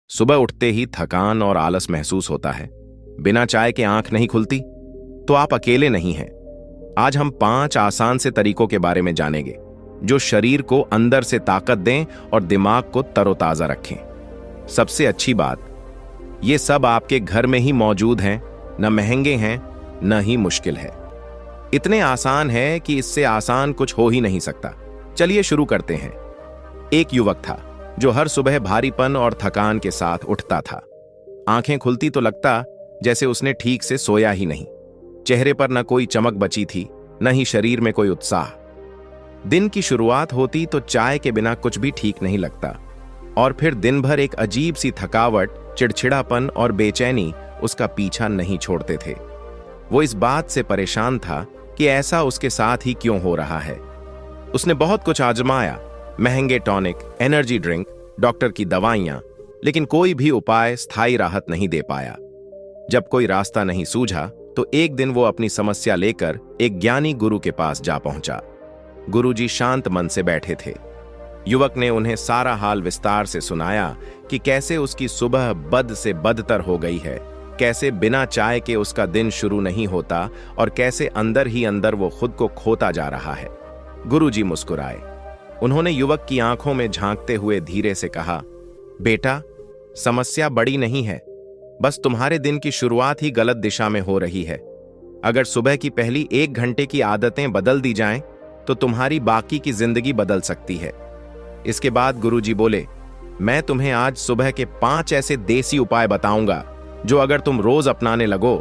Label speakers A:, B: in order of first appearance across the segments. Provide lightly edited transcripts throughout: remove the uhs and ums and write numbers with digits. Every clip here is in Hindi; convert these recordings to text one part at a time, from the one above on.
A: सुबह उठते ही थकान और आलस महसूस होता है। बिना चाय के आंख नहीं खुलती। तो आप अकेले नहीं हैं। आज हम 5 आसान से तरीकों के बारे में जानेंगे जो शरीर को अंदर से ताकत दें और दिमाग को तरोताजा रखें। सबसे अच्छी बात, ये सब आपके घर में ही मौजूद हैं, न महंगे हैं न ही मुश्किल है। इतने आसान है कि इससे आसान कुछ हो ही नहीं सकता। चलिए शुरू करते हैं। एक युवक था जो हर सुबह भारीपन और थकान के साथ उठता था। आंखें खुलती तो लगता जैसे उसने ठीक से सोया ही नहीं। चेहरे पर न कोई चमक बची थी, न ही शरीर में कोई उत्साह। दिन की शुरुआत होती तो चाय के बिना कुछ भी ठीक नहीं लगता, और फिर दिन भर एक अजीब सी थकावट, चिड़चिड़ापन और बेचैनी उसका पीछा नहीं छोड़ते थे। वो इस बात से परेशान था कि ऐसा उसके साथ ही क्यों हो रहा है। उसने बहुत कुछ आजमाया, महंगे टॉनिक, एनर्जी ड्रिंक, डॉक्टर की दवाइयां, लेकिन कोई भी उपाय स्थायी राहत नहीं दे पाया। जब कोई रास्ता नहीं सूझा तो एक दिन वो अपनी समस्या लेकर एक ज्ञानी गुरु के पास जा पहुंचा। गुरुजी शांत मन से बैठे थे। युवक ने उन्हें सारा हाल विस्तार से सुनाया कि कैसे उसकी सुबह बद से बदतर हो गई है, कैसे बिना चाय के उसका दिन शुरू नहीं होता और कैसे अंदर ही अंदर वो खुद को खोता जा रहा है। गुरुजी मुस्कुराए। उन्होंने युवक की आंखों में झांकते हुए धीरे से कहा, बेटा, समस्या बड़ी नहीं है, बस तुम्हारे दिन की शुरुआत ही गलत दिशा में हो रही है। अगर सुबह की पहली 1 घंटे की आदतें बदल दी जाएं, तो तुम्हारी बाकी की जिंदगी बदल सकती है। इसके बाद गुरुजी बोले, मैं तुम्हें आज सुबह के 5 ऐसे देसी उपाय बताऊंगा जो अगर तुम रोज अपनाने लगो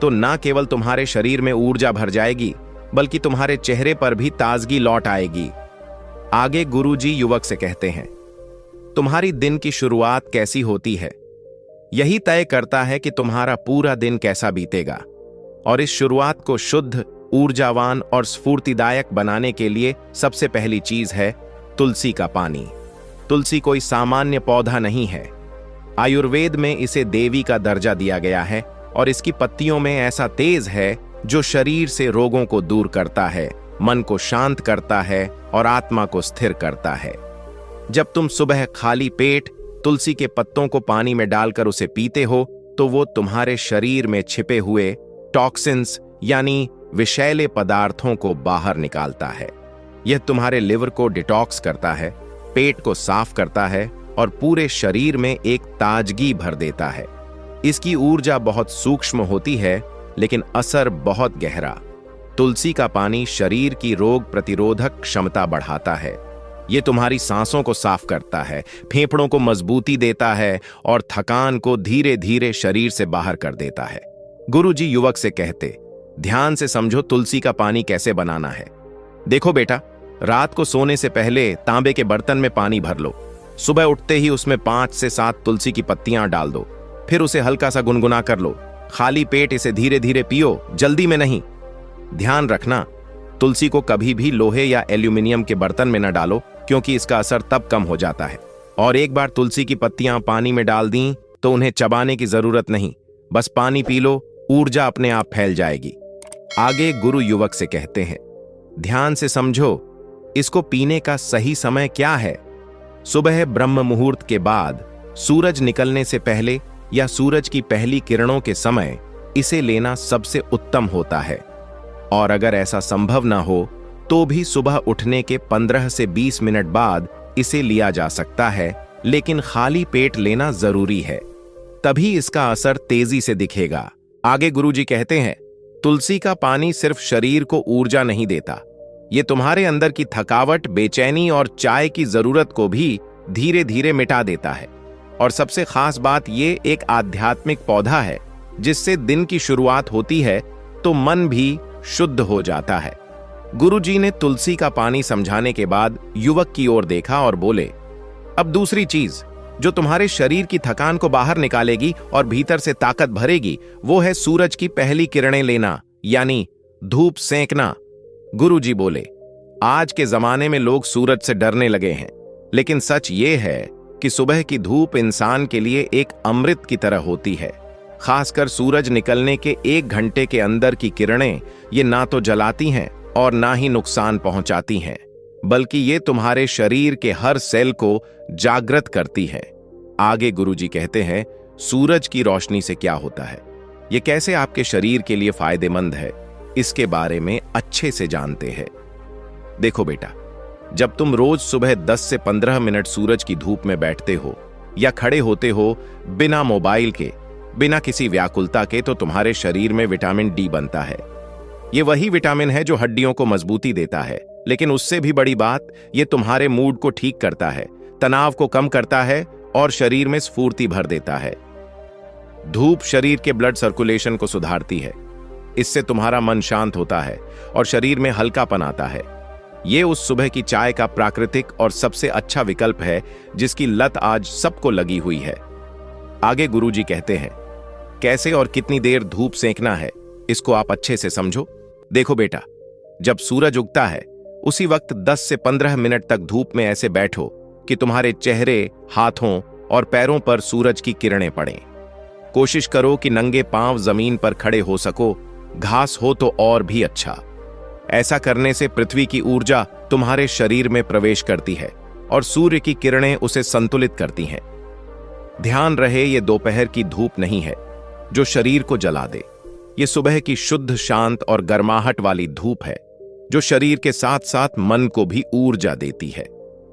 A: तो ना केवल तुम्हारे शरीर में ऊर्जा भर जाएगी, बल्कि तुम्हारे चेहरे पर भी ताजगी लौट आएगी। आगे गुरुजी युवक से कहते हैं, तुम्हारी दिन की शुरुआत कैसी होती है, यही तय करता है कि तुम्हारा पूरा दिन कैसा बीतेगा। और इस शुरुआत को शुद्ध, ऊर्जावान और स्फूर्तिदायक बनाने के लिए सबसे पहली चीज है तुलसी का पानी। तुलसी कोई सामान्य पौधा नहीं है। आयुर्वेद में इसे देवी का दर्जा दिया गया है और इसकी पत्तियों में ऐसा तेज है जो शरीर से रोगों को दूर करता है, मन को शांत करता है और आत्मा को स्थिर करता है। जब तुम सुबह खाली पेट तुलसी के पत्तों को पानी में डालकर उसे पीते हो तो वो तुम्हारे शरीर में छिपे हुए टॉक्सिन्स यानी विषैले पदार्थों को बाहर निकालता है। यह तुम्हारे लिवर को डिटॉक्स करता है, पेट को साफ करता है और पूरे शरीर में एक ताजगी भर देता है। इसकी ऊर्जा बहुत सूक्ष्म होती है, लेकिन असर बहुत गहरा। तुलसी का पानी शरीर की रोग प्रतिरोधक क्षमता बढ़ाता है। ये तुम्हारी सांसों को साफ करता है, फेफड़ों को मजबूती देता है और थकान को धीरे धीरे शरीर से बाहर कर देता है। गुरुजी युवक से कहते, ध्यान से समझो तुलसी का पानी कैसे बनाना है। देखो बेटा, रात को सोने से पहले तांबे के बर्तन में पानी भर लो। सुबह उठते ही उसमें 5 से 7 तुलसी की पत्तियां डाल दो। फिर उसे हल्का सा गुनगुना कर लो। खाली पेट इसे धीरे धीरे पियो, जल्दी में नहीं। ध्यान रखना, तुलसी को कभी भी लोहे या एल्यूमिनियम के बर्तन में न डालो, क्योंकि इसका असर तब कम हो जाता है। और एक बार तुलसी की पत्तियां पानी में डाल दी तो उन्हें चबाने की जरूरत नहीं, बस पानी पी लो, ऊर्जा अपने आप फैल जाएगी। आगे गुरु युवक से कहते हैं, ध्यान से समझो, इसको पीने का सही समय क्या है। सुबह ब्रह्म मुहूर्त के बाद, सूरज निकलने से पहले या सूरज की पहली किरणों के समय इसे लेना सबसे उत्तम होता है। और अगर ऐसा संभव ना हो तो भी सुबह उठने के 15 से 20 मिनट बाद इसे लिया जा सकता है, लेकिन खाली पेट लेना जरूरी है, तभी इसका असर तेजी से दिखेगा। आगे गुरुजी कहते हैं, तुलसी का पानी सिर्फ शरीर को ऊर्जा नहीं देता, ये तुम्हारे अंदर की थकावट, बेचैनी और चाय की जरूरत को भी धीरे धीरे मिटा देता है। और सबसे खास बात, ये एक आध्यात्मिक पौधा है जिससे दिन की शुरुआत होती है तो मन भी शुद्ध हो जाता है। गुरुजी ने तुलसी का पानी समझाने के बाद युवक की ओर देखा और बोले, अब दूसरी चीज जो तुम्हारे शरीर की थकान को बाहर निकालेगी और भीतर से ताकत भरेगी, वो है सूरज की पहली किरणें लेना, यानी धूप सेंकना। गुरुजी बोले, आज के जमाने में लोग सूरज से डरने लगे हैं, लेकिन सच ये है कि सुबह की धूप इंसान के लिए एक अमृत की तरह होती है। खासकर सूरज निकलने के 1 घंटे के अंदर की किरणें ये ना तो जलाती हैं और ना ही नुकसान पहुंचाती हैं, बल्कि ये तुम्हारे शरीर के हर सेल को जागृत करती है। आगे गुरुजी कहते हैं, सूरज की रोशनी से क्या होता है, ये कैसे आपके शरीर के लिए फायदेमंद है, इसके बारे में अच्छे से जानते हैं। देखो बेटा, जब तुम रोज सुबह 10 से 15 मिनट सूरज की धूप में बैठते हो या खड़े होते हो बिना मोबाइल के, बिना किसी व्याकुलता के, तो तुम्हारे शरीर में विटामिन डी बनता है। ये वही विटामिन है जो हड्डियों को मजबूती देता है, लेकिन उससे भी बड़ी बात, ये तुम्हारे मूड को ठीक करता है, तनाव को कम करता है और शरीर में स्फूर्ति भर देता है। धूप शरीर के ब्लड सर्कुलेशन को सुधारती है, इससे तुम्हारा मन शांत होता है और शरीर में हल्कापन आता है। ये उस सुबह की चाय का प्राकृतिक और सबसे अच्छा विकल्प है जिसकी लत आज सबको लगी हुई है। आगे गुरुजी कहते हैं, कैसे और कितनी देर धूप सेंकना है, इसको आप अच्छे से समझो। देखो बेटा, जब सूरज उगता है उसी वक्त 10 से 15 मिनट तक धूप में ऐसे बैठो कि तुम्हारे चेहरे, हाथों और पैरों पर सूरज की किरणें पड़ें। कोशिश करो कि नंगे पांव जमीन पर खड़े हो सको, घास हो तो और भी अच्छा। ऐसा करने से पृथ्वी की ऊर्जा तुम्हारे शरीर में प्रवेश करती है और सूर्य की किरणें उसे संतुलित करती हैं। ध्यान रहे, ये दोपहर की धूप नहीं है जो शरीर को जला दे। ये सुबह की शुद्ध, शांत और गर्माहट वाली धूप है जो शरीर के साथ साथ मन को भी ऊर्जा देती है।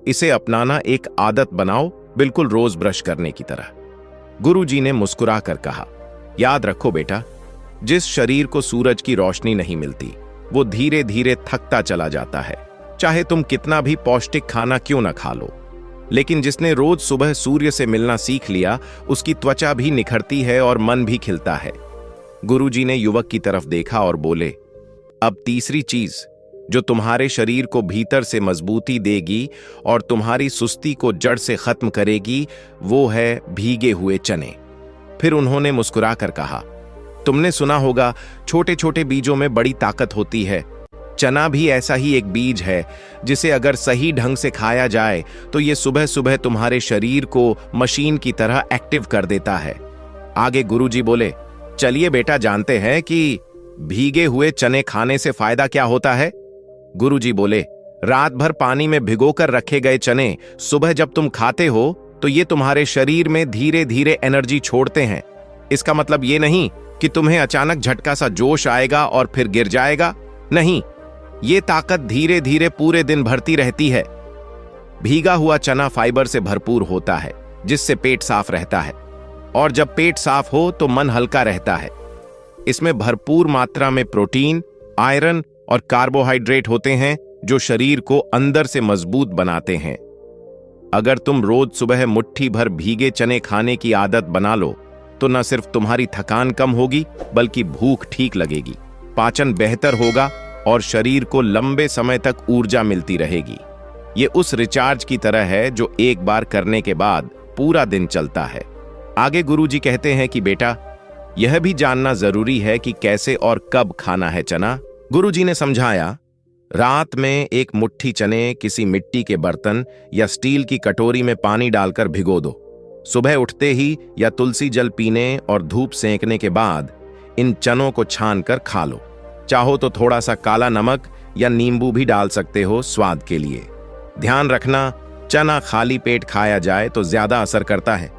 A: इसे अपनाना एक आदत बनाओ, बिल्कुल रोज ब्रश करने की तरह। गुरुजी ने मुस्कुरा कर कहा, याद रखो बेटा, जिस शरीर को सूरज की रोशनी नहीं मिलती वो धीरे धीरे थकता चला जाता है, चाहे तुम कितना भी पौष्टिक खाना क्यों न खा लो। लेकिन जिसने रोज सुबह सूर्य से मिलना सीख लिया, उसकी त्वचा भी निखरती है और मन भी खिलता है। गुरुजी ने युवक की तरफ देखा और बोले, अब तीसरी चीज जो तुम्हारे शरीर को भीतर से मजबूती देगी और तुम्हारी सुस्ती को जड़ से खत्म करेगी, वो है भीगे हुए चने। फिर उन्होंने मुस्कुराकर कहा, तुमने सुना होगा छोटे छोटे बीजों में बड़ी ताकत होती है। चना भी ऐसा ही एक बीज है जिसे अगर सही ढंग से खाया जाए तो ये सुबह सुबह तुम्हारे शरीर को मशीन की तरह एक्टिव कर देता है। आगे गुरुजी बोले, चलिए बेटा, जानते हैं कि भीगे हुए चने खाने से फायदा क्या होता है। गुरुजी बोले, रात भर पानी में भिगोकर रखे गए चने सुबह जब तुम खाते हो तो ये तुम्हारे शरीर में धीरे धीरे एनर्जी छोड़ते हैं। इसका मतलब ये नहीं कि तुम्हें अचानक झटका सा जोश आएगा और फिर गिर जाएगा, नहीं, ये ताकत धीरे धीरे पूरे दिन भरती रहती है। भीगा हुआ चना फाइबर से भरपूर होता है जिससे पेट साफ रहता है, और जब पेट साफ हो तो मन हल्का रहता है। इसमें भरपूर मात्रा में प्रोटीन, आयरन और कार्बोहाइड्रेट होते हैं जो शरीर को अंदर से मजबूत बनाते हैं। अगर तुम रोज सुबह मुट्ठी भर भीगे चने खाने की आदत बना लो तो न सिर्फ तुम्हारी थकान कम होगी बल्कि भूख ठीक लगेगी, पाचन बेहतर होगा और शरीर को लंबे समय तक ऊर्जा मिलती रहेगी। ये उस रिचार्ज की तरह है जो एक बार करने के बाद पूरा दिन चलता है। आगे गुरुजी कहते हैं कि बेटा, यह भी जानना जरूरी है कि कैसे और कब खाना है चना। गुरुजी ने समझाया, रात में एक मुट्ठी चने किसी मिट्टी के बर्तन या स्टील की कटोरी में पानी डालकर भिगो दो। सुबह उठते ही या तुलसी जल पीने और धूप सेंकने के बाद इन चनों को छान कर खा लो। चाहो तो थोड़ा सा काला नमक या नींबू भी डाल सकते हो स्वाद के लिए। ध्यान रखना, चना खाली पेट खाया जाए तो ज्यादा असर करता है,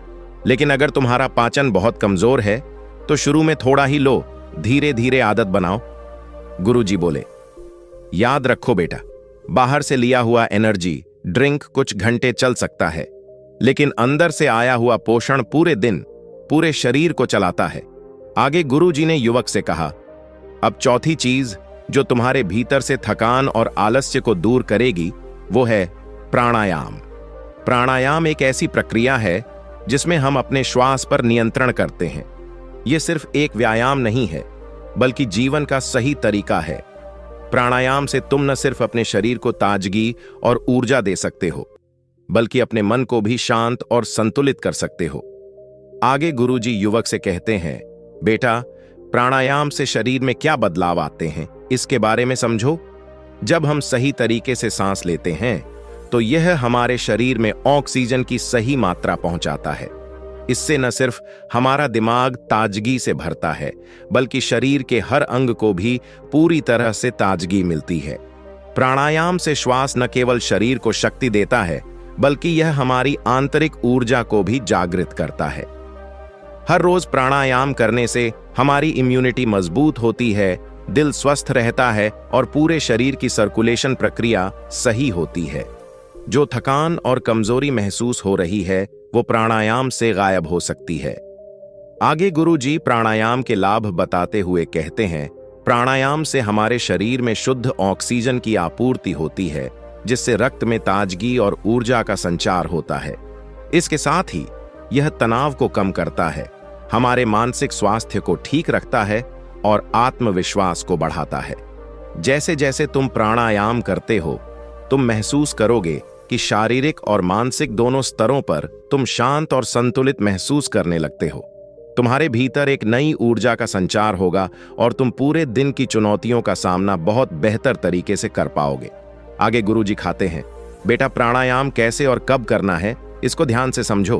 A: लेकिन अगर तुम्हारा पाचन बहुत कमजोर है तो शुरू में थोड़ा ही लो, धीरे धीरे आदत बनाओ। गुरुजी बोले, याद रखो बेटा, बाहर से लिया हुआ एनर्जी ड्रिंक कुछ घंटे चल सकता है, लेकिन अंदर से आया हुआ पोषण पूरे दिन, पूरे शरीर को चलाता है। आगे गुरुजी ने युवक से कहा, अब चौथी चीज जो तुम्हारे भीतर से थकान और आलस्य को दूर करेगी वो है प्राणायाम। प्राणायाम एक ऐसी प्रक्रिया है जिसमें हम अपने श्वास पर नियंत्रण करते हैं। यह सिर्फ एक व्यायाम नहीं है बल्कि जीवन का सही तरीका है। प्राणायाम से तुम न सिर्फ अपने शरीर को ताजगी और ऊर्जा दे सकते हो बल्कि अपने मन को भी शांत और संतुलित कर सकते हो। आगे गुरुजी युवक से कहते हैं, बेटा, प्राणायाम से शरीर में क्या बदलाव आते हैं इसके बारे में समझो। जब हम सही तरीके से सांस लेते हैं तो यह हमारे शरीर में ऑक्सीजन की सही मात्रा पहुंचाता है। इससे न सिर्फ हमारा दिमाग ताजगी से भरता है बल्कि शरीर के हर अंग को भी पूरी तरह से ताजगी मिलती है। प्राणायाम से श्वास न केवल शरीर को शक्ति देता है बल्कि यह हमारी आंतरिक ऊर्जा को भी जागृत करता है। हर रोज प्राणायाम करने से हमारी इम्यूनिटी मजबूत होती है, दिल स्वस्थ रहता है और पूरे शरीर की सर्कुलेशन प्रक्रिया सही होती है। जो थकान और कमजोरी महसूस हो रही है वो प्राणायाम से गायब हो सकती है। आगे गुरुजी प्राणायाम के लाभ बताते हुए कहते हैं, प्राणायाम से हमारे शरीर में शुद्ध ऑक्सीजन की आपूर्ति होती है, जिससे रक्त में ताजगी और ऊर्जा का संचार होता है। इसके साथ ही यह तनाव को कम करता है, हमारे मानसिक स्वास्थ्य को ठीक रखता है और आत्मविश्वास को बढ़ाता है। जैसे जैसे तुम प्राणायाम करते हो, तुम महसूस करोगे कि शारीरिक और मानसिक दोनों स्तरों पर तुम शांत और संतुलित महसूस करने लगते हो। तुम्हारे भीतर एक नई ऊर्जा का संचार होगा और तुम पूरे दिन की चुनौतियों का सामना बहुत बेहतर तरीके से कर पाओगे। आगे गुरुजी खाते हैं, बेटा प्राणायाम कैसे और कब करना है इसको ध्यान से समझो।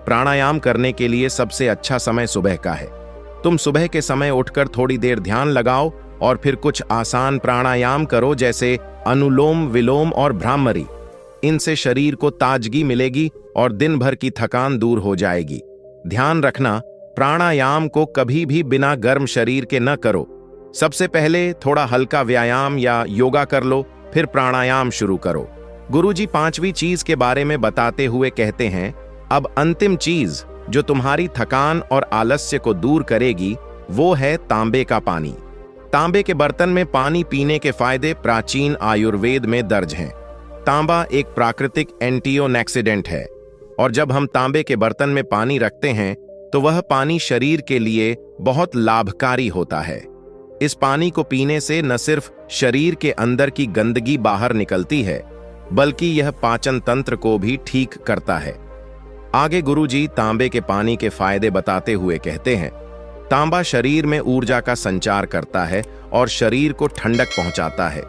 A: प्राणायाम करने के लिए सबसे अच्छा समय सुबह का है। तुम सुबह के समय उठकर थोड़ी देर ध्यान लगाओ और फिर कुछ आसान प्राणायाम करो, जैसे अनुलोम विलोम और भ्रामरी। इनसे शरीर को ताजगी मिलेगी और दिन भर की थकान दूर हो जाएगी। ध्यान रखना, प्राणायाम को कभी भी बिना गर्म शरीर के न करो। सबसे पहले थोड़ा हल्का व्यायाम या योगा कर लो, फिर प्राणायाम शुरू करो। गुरुजी 5वीं चीज के बारे में बताते हुए कहते हैं, अब अंतिम चीज जो तुम्हारी थकान और आलस्य को दूर करेगी वो है तांबे का पानी। तांबे के बर्तन में पानी पीने के फायदे प्राचीन आयुर्वेद में दर्ज हैं। तांबा एक प्राकृतिक एंटीऑक्सीडेंट है और जब हम तांबे के बर्तन में पानी रखते हैं तो वह पानी शरीर के लिए बहुत लाभकारी होता है। इस पानी को पीने से न सिर्फ शरीर के अंदर की गंदगी बाहर निकलती है, बल्कि यह पाचन तंत्र को भी ठीक करता है। आगे गुरुजी तांबे के पानी के फायदे बताते हुए कहते हैं, तांबा शरीर में ऊर्जा का संचार करता है और शरीर को ठंडक पहुंचाता है।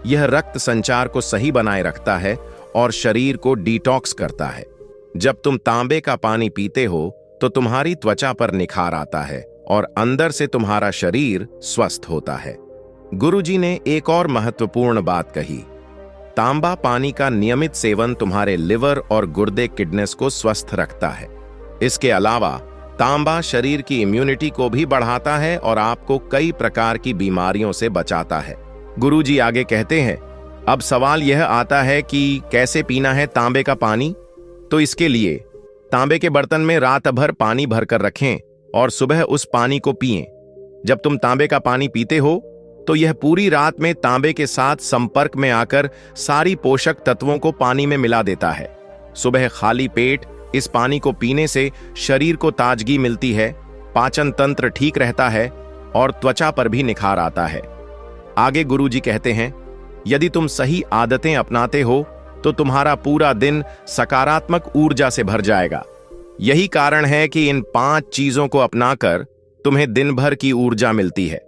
A: यह रक्त संचार को सही बनाए रखता है और शरीर को डिटॉक्स करता है। जब तुम तांबे का पानी पीते हो तो तुम्हारी त्वचा पर निखार आता है और अंदर से तुम्हारा शरीर स्वस्थ होता है। गुरुजी ने एक और महत्वपूर्ण बात कही, तांबा पानी का नियमित सेवन तुम्हारे लिवर और गुर्दे किडनेस को स्वस्थ रखता है। इसके अलावा तांबा शरीर की इम्यूनिटी को भी बढ़ाता है और आपको कई प्रकार की बीमारियों से बचाता है। गुरुजी आगे कहते हैं, अब सवाल यह आता है कि कैसे पीना है तांबे का पानी। तो इसके लिए तांबे के बर्तन में रात भर पानी भरकर रखें और सुबह उस पानी को पिएं। जब तुम तांबे का पानी पीते हो तो यह पूरी रात में तांबे के साथ संपर्क में आकर सारी पोषक तत्वों को पानी में मिला देता है। सुबह खाली पेट इस पानी को पीने से शरीर को ताजगी मिलती है, पाचन तंत्र ठीक रहता है और त्वचा पर भी निखार आता है। आगे गुरुजी कहते हैं, यदि तुम सही आदतें अपनाते हो तो तुम्हारा पूरा दिन सकारात्मक ऊर्जा से भर जाएगा। यही कारण है कि इन 5 चीजों को अपनाकर तुम्हें दिन भर की ऊर्जा मिलती है।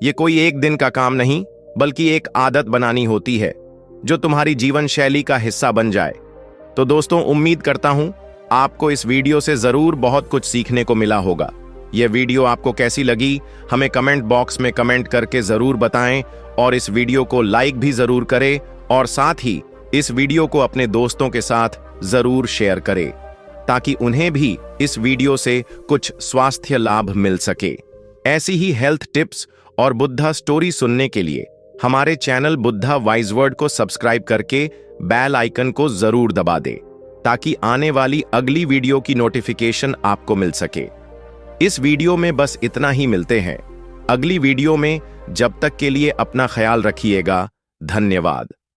A: ये कोई एक दिन का काम नहीं, बल्कि एक आदत बनानी होती है जो तुम्हारी जीवन शैली का हिस्सा बन जाए। तो दोस्तों, उम्मीद करता हूं आपको इस वीडियो से जरूर बहुत कुछ सीखने को मिला होगा। यह वीडियो आपको कैसी लगी हमें कमेंट बॉक्स में कमेंट करके जरूर बताएं और इस वीडियो को लाइक भी जरूर करें और साथ ही इस वीडियो को अपने दोस्तों के साथ जरूर शेयर करें ताकि उन्हें भी इस वीडियो से कुछ स्वास्थ्य लाभ मिल सके। ऐसी ही हेल्थ टिप्स और बुद्धा स्टोरी सुनने के लिए हमारे चैनल बुद्धा वाइज वर्ड को सब्सक्राइब करके बेल आइकन को जरूर दबा दें ताकि आने वाली अगली वीडियो की नोटिफिकेशन आपको मिल सके। इस वीडियो में बस इतना ही, मिलते हैं अगली वीडियो में। जब तक के लिए अपना ख्याल रखिएगा। धन्यवाद।